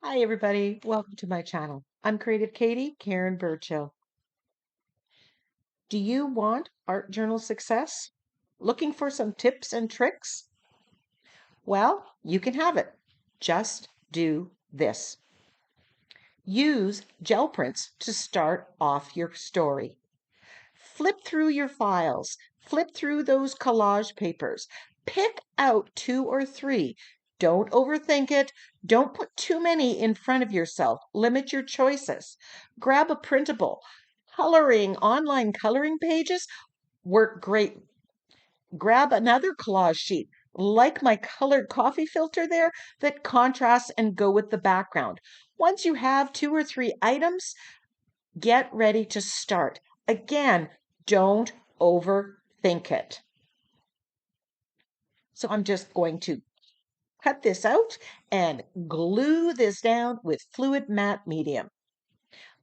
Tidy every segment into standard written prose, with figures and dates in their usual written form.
Hi, everybody. Welcome to my channel. I'm Creative Katie, Karen Burchill. Do you want art journal success? Looking for some tips and tricks? Well, you can have it. Just do this. Use gel prints to start off your story. Flip through your files. Flip through those collage papers. Pick out 2 or 3. Don't overthink it. Don't put too many in front of yourself. Limit your choices. Grab a printable. Online coloring pages work great. Grab another collage sheet, like my colored coffee filter there, that contrasts and go with the background. Once you have 2 or 3 items, get ready to start. Again, don't overthink it. So I'm just going to cut this out and glue this down with fluid matte medium.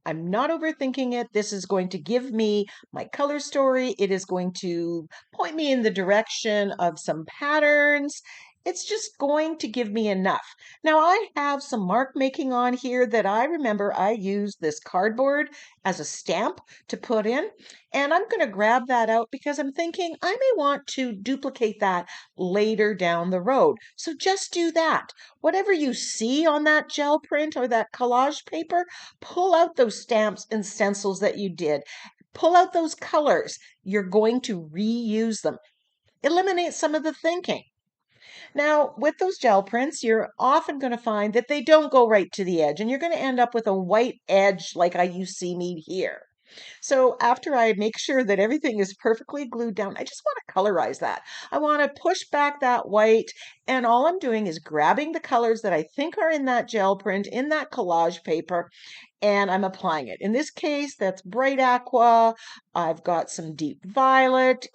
I'm not overthinking it. This is going to give me my color story. It is going to point me in the direction of some patterns. It's just going to give me enough. Now I have some mark making on here that I remember I used this cardboard as a stamp to put in. And I'm going to grab that out because I'm thinking I may want to duplicate that later down the road. So just do that. Whatever you see on that gel print or that collage paper, pull out those stamps and stencils that you did. Pull out those colors. You're going to reuse them. Eliminate some of the thinking. Now, with those gel prints, you're often going to find that they don't go right to the edge, and you're going to end up with a white edge like you see me here. So after I make sure that everything is perfectly glued down, I just want to colorize that. I want to push back that white, and all I'm doing is grabbing the colors that I think are in that gel print, in that collage paper, and I'm applying it. In this case, that's bright aqua. I've got some deep violet,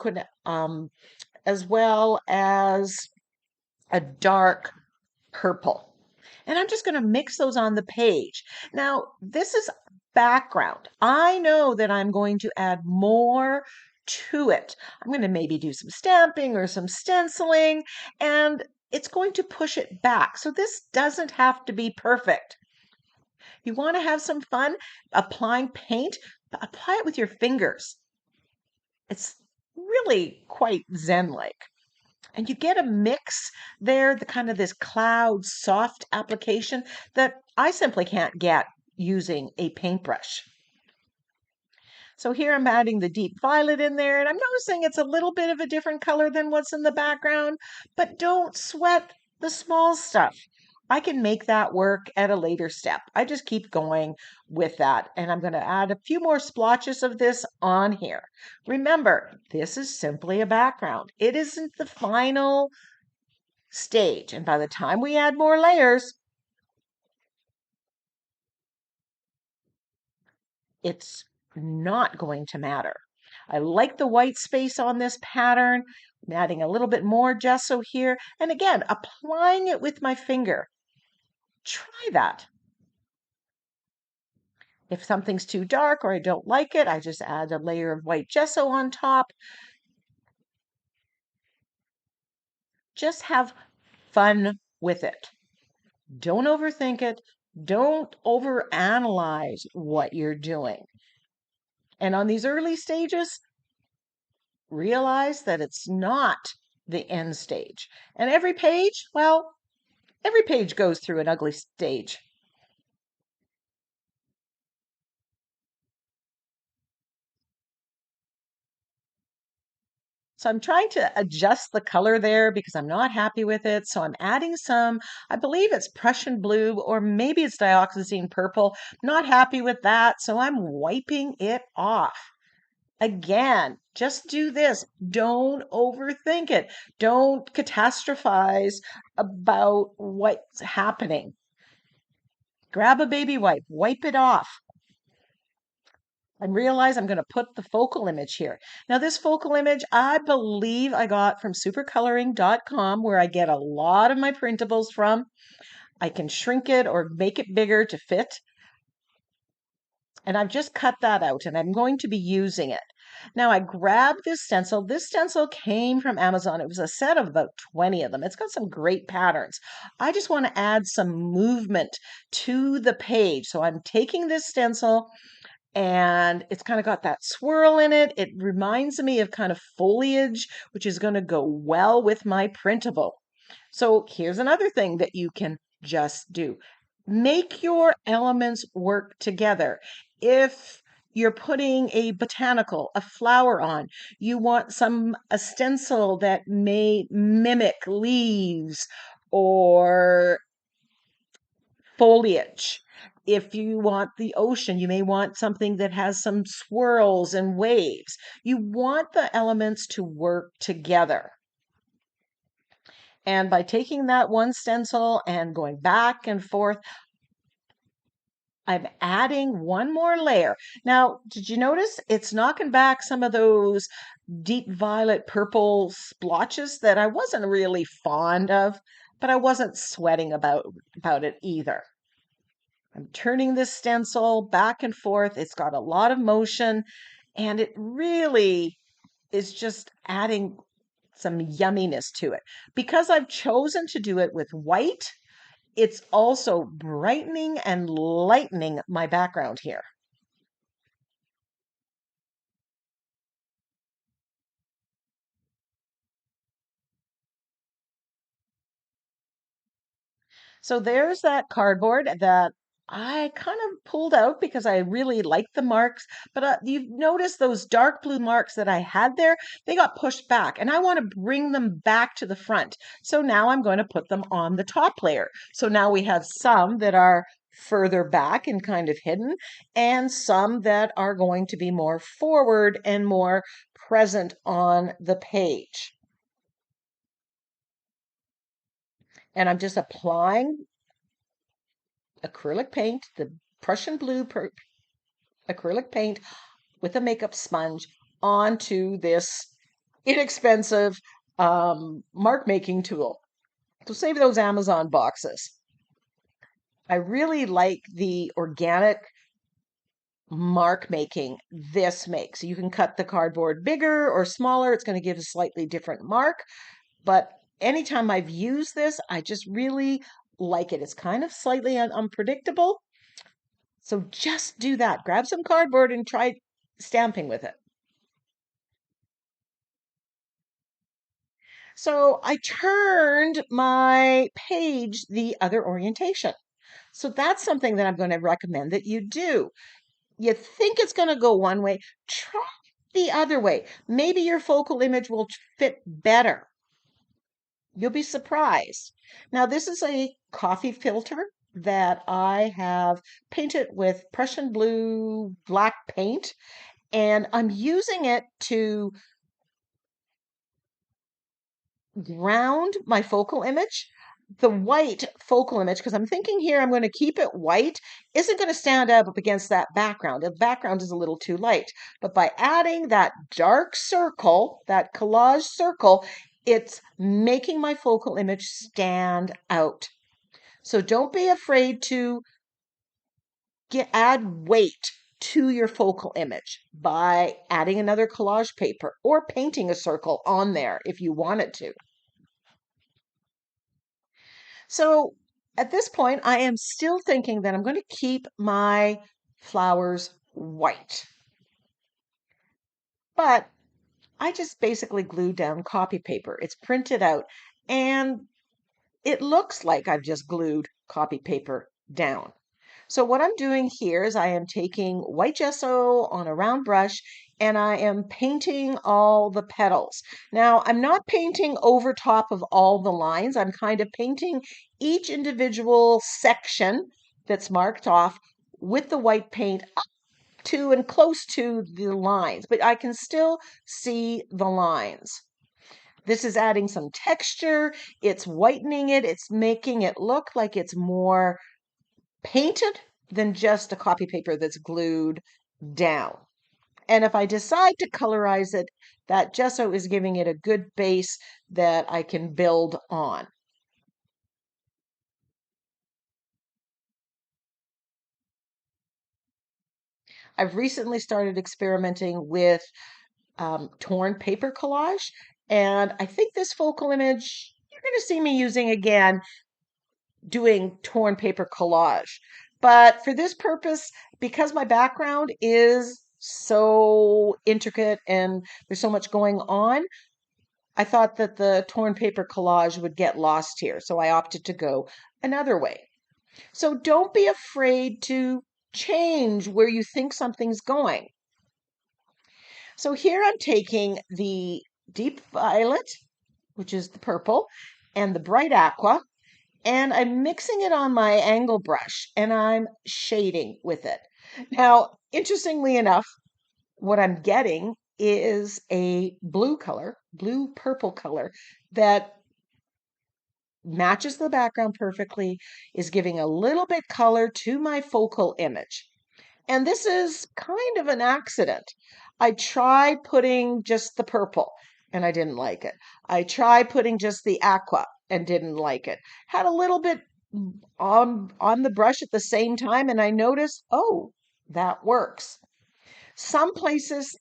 as well as a dark purple. And I'm just going to mix those on the page. Now, this is background. I know that I'm going to add more to it. I'm going to maybe do some stamping or some stenciling, and it's going to push it back. So this doesn't have to be perfect. You want to have some fun applying paint, apply it with your fingers. It's really quite zen-like. And you get a mix there, the kind of this cloud soft application that I simply can't get using a paintbrush. So here I'm adding the deep violet in there, and I'm noticing it's a little bit of a different color than what's in the background, but don't sweat the small stuff. I can make that work at a later step. I just keep going with that, and I'm going to add a few more splotches of this on here. Remember, this is simply a background. It isn't the final stage, and by the time we add more layers, it's not going to matter. I like the white space on this pattern. I'm adding a little bit more gesso here, and again, applying it with my finger. Try that. If something's too dark or I don't like it, I just add a layer of white gesso on top. Just have fun with it. Don't overthink it. Don't overanalyze what you're doing. And on these early stages, realize that it's not the end stage. And every page, well, every page goes through an ugly stage. So I'm trying to adjust the color there because I'm not happy with it. So I'm adding some, I believe it's Prussian blue or maybe it's dioxazine purple. Not happy with that. So I'm wiping it off. Again, just do this. Don't overthink it. Don't catastrophize about what's happening. Grab a baby wipe, wipe it off. And realize I'm going to put the focal image here. Now, this focal image, I believe I got from supercoloring.com, where I get a lot of my printables from. I can shrink it or make it bigger to fit. And I've just cut that out and I'm going to be using it. Now I grabbed this stencil. This stencil came from Amazon. It was a set of about 20 of them. It's got some great patterns. I just want to add some movement to the page. So I'm taking this stencil and it's kind of got that swirl in it. It reminds me of kind of foliage, which is going to go well with my printable. So here's another thing that you can just do. Make your elements work together. If you're putting a botanical, a flower on, you want a stencil that may mimic leaves or foliage. If you want the ocean, you may want something that has some swirls and waves. You want the elements to work together. And by taking that one stencil and going back and forth, I'm adding one more layer. Now, did you notice it's knocking back some of those deep violet purple splotches that I wasn't really fond of, but I wasn't sweating about it either. I'm turning this stencil back and forth. It's got a lot of motion and it really is just adding some yumminess to it. Because I've chosen to do it with white, it's also brightening and lightening my background here. So there's that cardboard that I kind of pulled out because I really like the marks. But you've noticed those dark blue marks that I had there, they got pushed back and I want to bring them back to the front. So now I'm going to put them on the top layer. So now we have some that are further back and kind of hidden and some that are going to be more forward and more present on the page. And I'm just applying acrylic paint, the Prussian blue acrylic paint with a makeup sponge onto this inexpensive mark making tool. So save those Amazon boxes. I really like the organic mark making this makes. You can cut the cardboard bigger or smaller. It's going to give a slightly different mark. But anytime I've used this, I just really like it. It's kind of slightly unpredictable. So just do that. Grab some cardboard and try stamping with it. So I turned my page the other orientation. So that's something that I'm going to recommend that you do. You think it's going to go one way, try the other way. Maybe your focal image will fit better. You'll be surprised. Now, this is a coffee filter that I have painted with Prussian blue black paint, and I'm using it to ground my focal image. The white focal image, because I'm thinking here I'm going to keep it white, isn't going to stand up against that background. The background is a little too light. But by adding that dark circle, that collage circle, it's making my focal image stand out. So don't be afraid to add weight to your focal image by adding another collage paper or painting a circle on there if you wanted to. So at this point, I am still thinking that I'm going to keep my flowers white. But I just basically glued down copy paper. It's printed out and it looks like I've just glued copy paper down. So what I'm doing here is I am taking white gesso on a round brush and I am painting all the petals. Now, I'm not painting over top of all the lines. I'm kind of painting each individual section that's marked off with the white paint up to and close to the lines, but I can still see the lines. This is adding some texture. It's whitening it. It's making it look like it's more painted than just a copy paper that's glued down. And if I decide to colorize it, that gesso is giving it a good base that I can build on. I've recently started experimenting with torn paper collage, and I think this focal image you're going to see me using again, doing torn paper collage. But for this purpose, because my background is so intricate and there's so much going on, I thought that the torn paper collage would get lost here. So I opted to go another way. So don't be afraid to change where you think something's going. So here I'm taking the deep violet, which is the purple, and the bright aqua, and I'm mixing it on my angle brush and I'm shading with it. Now, interestingly enough, what I'm getting is a blue color, blue purple color that matches the background perfectly, is giving a little bit color to my focal image. And this is kind of an accident. I tried putting just the purple and I didn't like it. I tried putting just the aqua and didn't like it. Had a little bit on the brush at the same time and I noticed, oh, that works. Some places,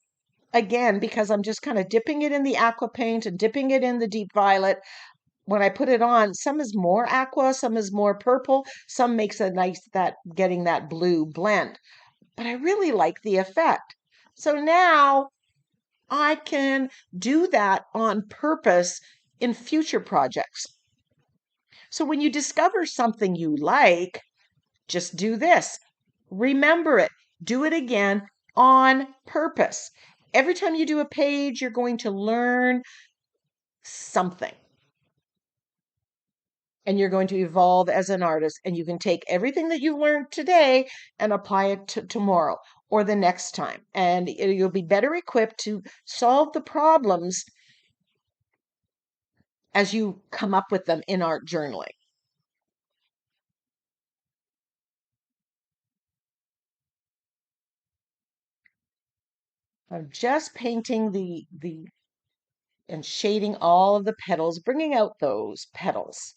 again, because I'm just kind of dipping it in the aqua paint and dipping it in the deep violet, when I put it on, some is more aqua, some is more purple, some makes a nice that getting that blue blend. But I really like the effect. So now I can do that on purpose in future projects. So when you discover something you like, just do this. Remember it. Do it again on purpose. Every time you do a page, you're going to learn something. And you're going to evolve as an artist. And you can take everything that you learned today and apply it to tomorrow or the next time. And you'll be better equipped to solve the problems as you come up with them in art journaling. I'm just painting the and shading all of the petals, bringing out those petals.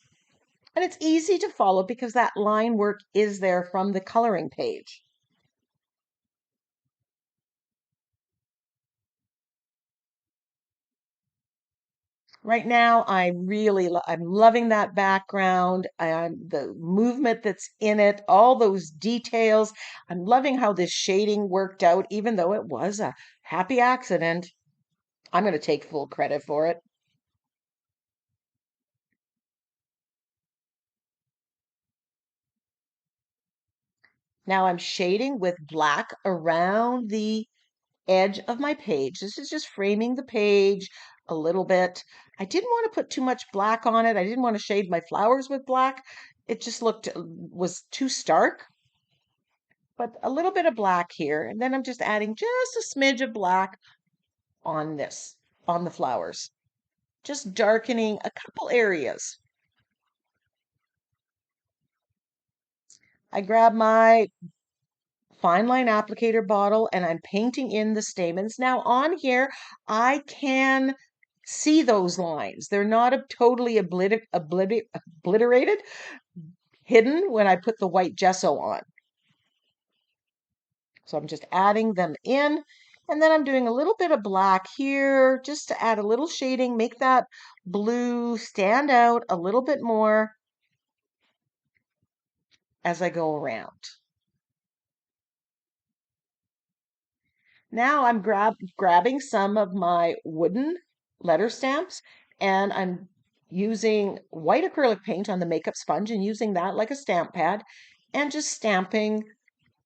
And it's easy to follow because that line work is there from the coloring page. Right now, I'm loving that background, the movement that's in it, all those details. I'm loving how this shading worked out, even though it was a happy accident. I'm going to take full credit for it. Now I'm shading with black around the edge of my page. This is just framing the page a little bit. I didn't want to put too much black on it. I didn't want to shade my flowers with black. It just was too stark, but a little bit of black here. And then I'm just adding just a smidge of black on on the flowers, just darkening a couple areas. I grab my fine line applicator bottle and I'm painting in the stamens. Now on here, I can see those lines. They're not totally obliterated, hidden when I put the white gesso on. So I'm just adding them in. And then I'm doing a little bit of black here just to add a little shading, make that blue stand out a little bit more as I go around. Now I'm grabbing some of my wooden letter stamps and I'm using white acrylic paint on the makeup sponge and using that like a stamp pad and just stamping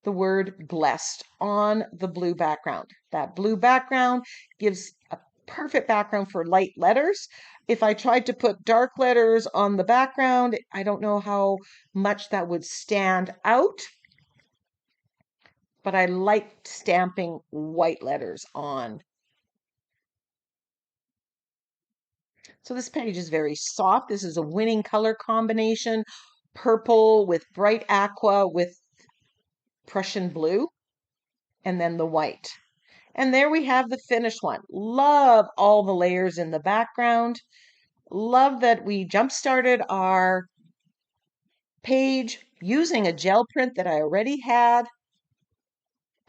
the word blessed on the blue background. That blue background gives a perfect background for light letters. If I tried to put dark letters on the background, I don't know how much that would stand out, but I like stamping white letters on. So this page is very soft. This is a winning color combination, purple with bright aqua with Prussian blue, and then the white. And there we have the finished one. Love all the layers in the background. Love that we jump-started our page using a gel print that I already had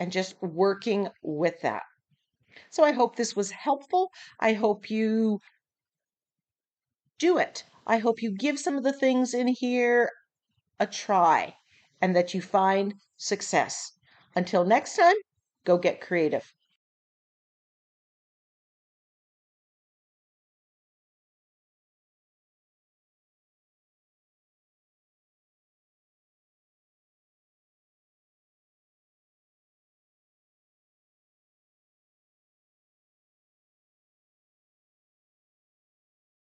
and just working with that. So I hope this was helpful. I hope you do it. I hope you give some of the things in here a try and that you find success. Until next time, go get creative.